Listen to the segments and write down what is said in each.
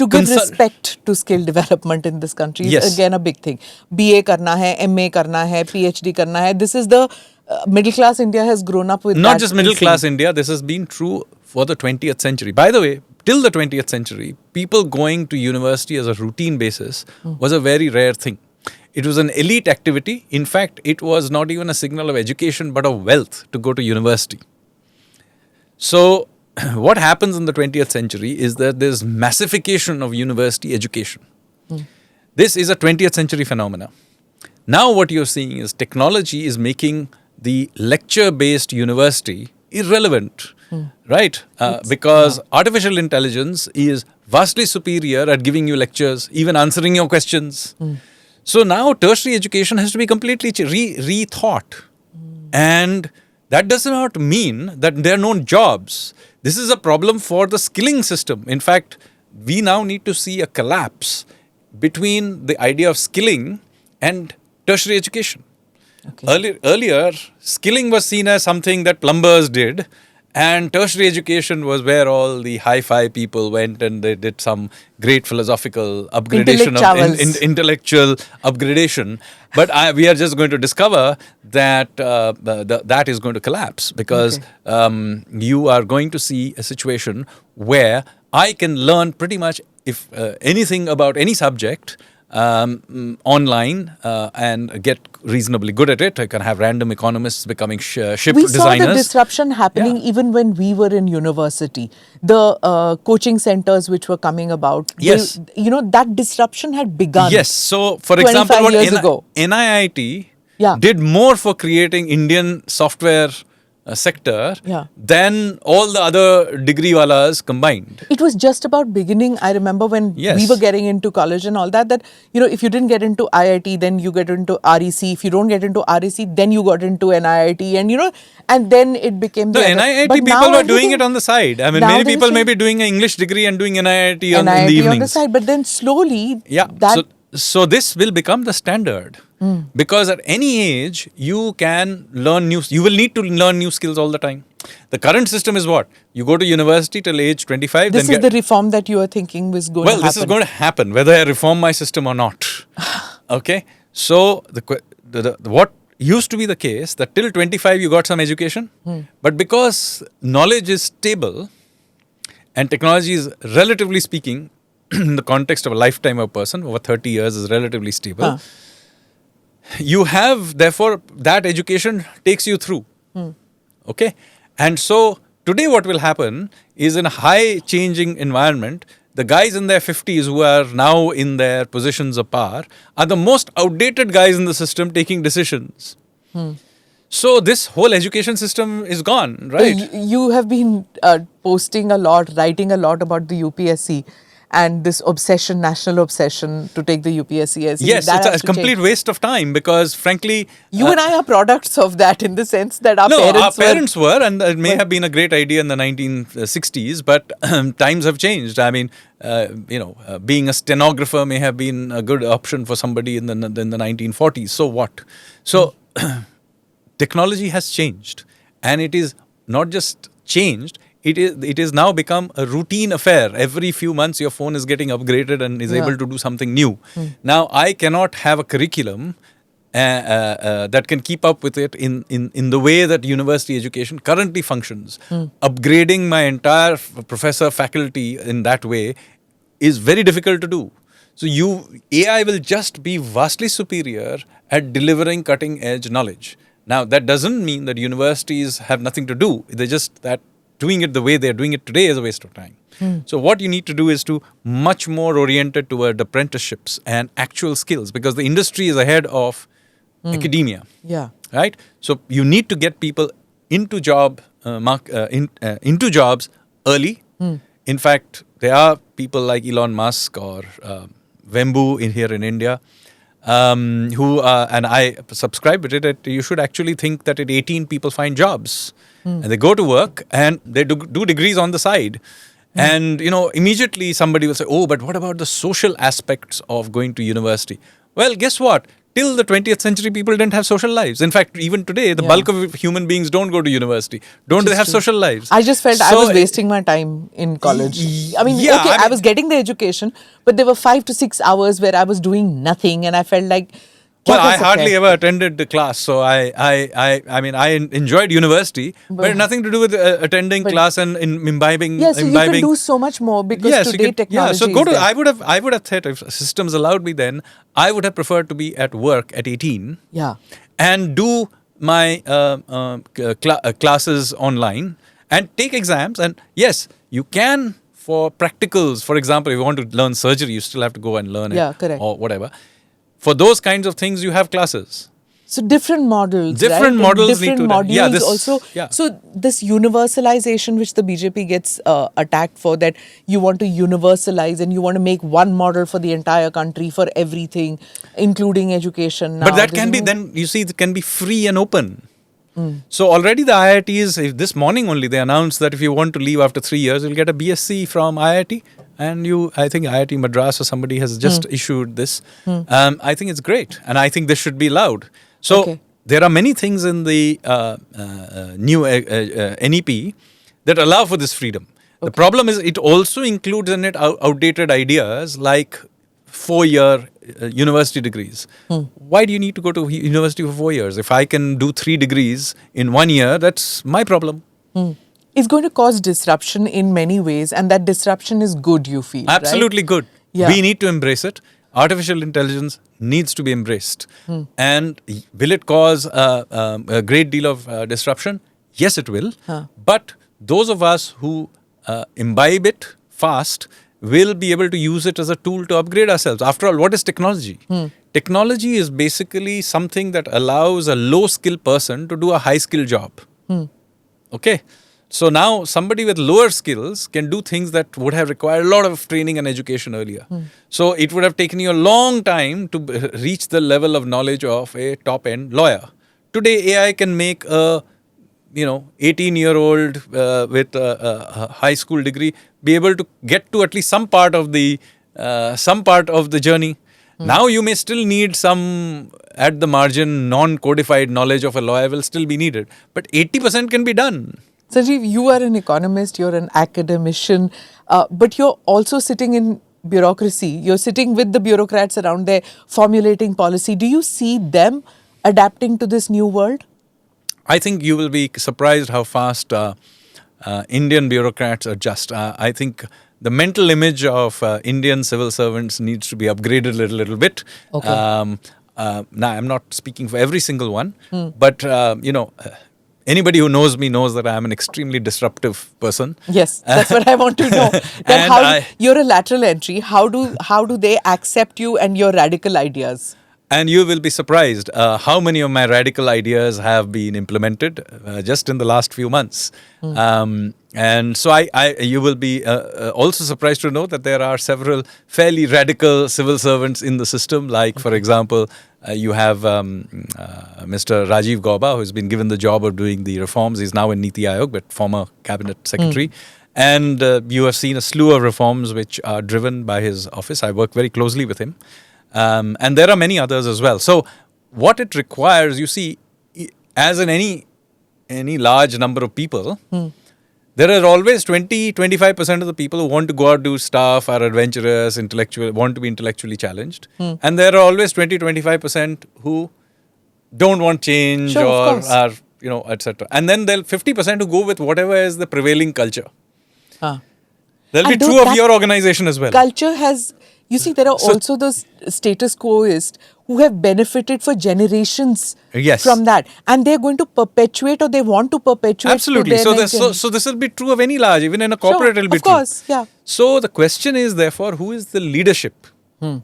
to give respect to skill development in this country is again a big thing. BA karna hai, MA karna hai, PhD karna hai. This is the middle class India has grown up with. Not just middle class India, this has been true for the 20th century. By the way, till the 20th century, people going to university as a routine basis was a very rare thing. It was an elite activity. In fact, it was not even a signal of education, but of wealth to go to university. So, what happens in the 20th century is that there's massification of university education. This is a 20th century phenomena. Now what you're seeing is technology is making the lecture-based university irrelevant, right? Because artificial intelligence is vastly superior at giving you lectures, even answering your questions. So now tertiary education has to be completely rethought. And that does not mean that there are no jobs. This is a problem for the skilling system. In fact, we now need to see a collapse between the idea of skilling and tertiary education. Okay. Earlier, skilling was seen as something that plumbers did, and tertiary education was where all the hi-fi people went and they did some great philosophical upgradation of intellectual upgradation. But we are just going to discover that that is going to collapse because you are going to see a situation where I can learn pretty much anything about any subject online and get reasonably good at it. I can have random economists becoming ship designers. We saw the disruption happening even when we were in university. The coaching centers which were coming about. Yes. That disruption had begun. Yes. So, for example, what NIIT did more for creating Indian software sector than all the other degree walas combined. It was just about beginning. I remember when we were getting into college and all that if you didn't get into IIT, then you get into REC. If you don't get into REC, then you got into NIIT, and then it became the NIIT people were doing it on the side. I mean, many people may be doing an English degree and doing NIIT in the evenings. On the side, but then slowly So this will become the standard because at any age you can learn you will need to learn new skills all the time. The current system is what? You go to university till age 25. This is the reform that you are thinking was going to happen. Well, this is going to happen whether I reform my system or not. Okay. So what used to be the case that till 25 you got some education, but because knowledge is stable and technology is relatively speaking in the context of a lifetime of a person, over 30 years is relatively stable. You have, therefore, that education takes you through. Okay? And so, today what will happen is in a high changing environment, the guys in their 50s who are now in their positions of power are the most outdated guys in the system taking decisions. So, this whole education system is gone, right? You have been posting a lot, writing a lot about the UPSC. And this obsession, national obsession to take the UPSC. Yes, it's a complete waste of time because frankly... You and I are products of that in the sense that our parents were and it may have been a great idea in the 1960s, but times have changed. I mean, being a stenographer may have been a good option for somebody in the 1940s. So what? So technology has changed, and it is not just changed, it is now become a routine affair. Every few months your phone is getting upgraded and is able to do something new. Now I cannot have a curriculum that can keep up with it in the way that university education currently functions. Upgrading my entire professor faculty in that way is very difficult to do. So AI will just be vastly superior at delivering cutting edge knowledge. Now that doesn't mean that universities have nothing to do. They're just that doing it the way they're doing it today is a waste of time. So what you need to do is to much more oriented toward apprenticeships and actual skills because the industry is ahead of academia. Right? So you need to get people into jobs early. In fact, there are people like Elon Musk or Wembu here in India who and I subscribe to it. You should actually think that at 18 people find jobs. And they go to work and they do degrees on the side. And, immediately somebody will say, oh, but what about the social aspects of going to university? Well, guess what? till the 20th century, people didn't have social lives. In fact, even today, the bulk of human beings don't go to university. Don't they have social lives? I just felt I was wasting my time in college. I mean, I was getting the education, but there were 5 to 6 hours where I was doing nothing, and I felt like. Well, I hardly ever attended the class, so I mean, I enjoyed university, but it had nothing to do with attending class and imbibing. Yes, so you can do so much more because today technology. Yeah, so go to. I would have thought if systems allowed me then, I would have preferred to be at work at 18. Yeah. And do my classes online and take exams. And yes, you can for practicals. For example, if you want to learn surgery, you still have to go and learn it. Correct. Or whatever. For those kinds of things, you have classes. So different models, different right? models different need to modules also. Yeah. So this universalization, which the BJP gets attacked for, that you want to universalize and you want to make one model for the entire country for everything, including education. Now, but that can be then, you see, it can be free and open. So already the IITs, this morning only, they announced that if you want to leave after 3 years, you'll get a BSc from IIT. And I think IIT Madras or somebody has just issued this. I think it's great. And I think this should be allowed. So there are many things in the new NEP that allow for this freedom. The problem is it also includes in it outdated ideas like 4-year university degrees. Why do you need to go to university for 4 years? If I can do 3 degrees in 1 year, that's my problem. It's going to cause disruption in many ways, and that disruption is good, you feel. Absolutely right? good. Yeah. We need to embrace it. Artificial intelligence needs to be embraced. And will it cause a great deal of disruption? Yes, it will. But those of us who imbibe it fast will be able to use it as a tool to upgrade ourselves. After all, what is technology? Technology is basically something that allows a low-skill person to do a high-skill job. Okay? So now somebody with lower skills can do things that would have required a lot of training and education earlier. So it would have taken you a long time to reach the level of knowledge of a top-end lawyer. Today, AI can make a 18-year-old with a high school degree be able to get to at least some part of the journey. Now you may still need some, at the margin, non-codified knowledge of a lawyer will still be needed. But 80% can be done. Sanjeev, you are an economist, you're an academician, but you're also sitting in bureaucracy. You're sitting with the bureaucrats around there formulating policy. Do you see them adapting to this new world? I think you will be surprised how fast Indian bureaucrats adjust. I think the mental image of Indian civil servants needs to be upgraded a little bit. Okay. Now, I'm not speaking for every single one, but, anybody who knows me knows that I am an extremely disruptive person. Yes, that's what I want to know. You're a lateral entry. How do they accept you and your radical ideas? And you will be surprised how many of my radical ideas have been implemented just in the last few months. And so you will be also surprised to know that there are several fairly radical civil servants in the system. Like, for example, you have Mr. Rajiv Gauba, who's been given the job of doing the reforms. He's now in Niti Aayog, but former cabinet secretary. And you have seen a slew of reforms which are driven by his office. I work very closely with him. And there are many others as well. So what it requires, you see, as in any large number of people, there are always 20-25% of the people who want to go out, do stuff, are adventurous, intellectual, want to be intellectually challenged. And there are always 20-25% who don't want change or are, etc. And then there are 50% who go with whatever is the prevailing culture. That'll be true of your organization as well. Culture has... You see, there are also those status quoists who have benefited for generations from that. And they're going to perpetuate, or they want to perpetuate. Absolutely. So this will be true of any large, even in a corporate it will be true. Of course, yeah. So the question is, therefore, who is the leadership?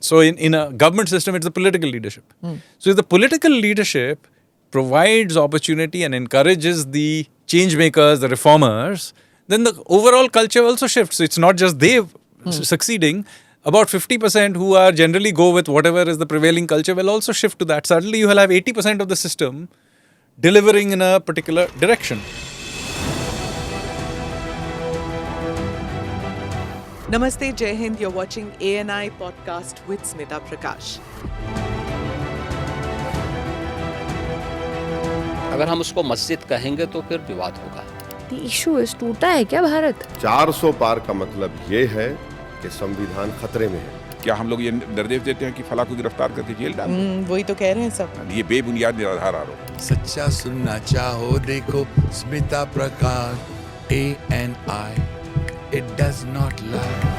So in a government system, it's the political leadership. So if the political leadership provides opportunity and encourages the change makers, the reformers, then the overall culture also shifts. It's not just they succeeding. About 50% who are generally go with whatever is the prevailing culture will also shift to that. Suddenly you will have 80% of the system delivering in a particular direction. Namaste, Jai Hind. You're watching ANI podcast with Smita Prakash. अगर हम उसको मस्जिद कहेंगे तो फिर विवाद होगा। The issue is टूटा है क्या भारत? 400 पार का मतलब ये है कि संविधान खतरे में है। क्या हम लोग ये निर्देश देते हैं कि फला को गिरफ्तार करके जेल डाल दें? वही तो कह रहे हैं सब। ये बेबुनियाद निराधार आरोप। सच्चा सुनना चाहो देखो स्मिता प्रकाश ANI, it does not lie।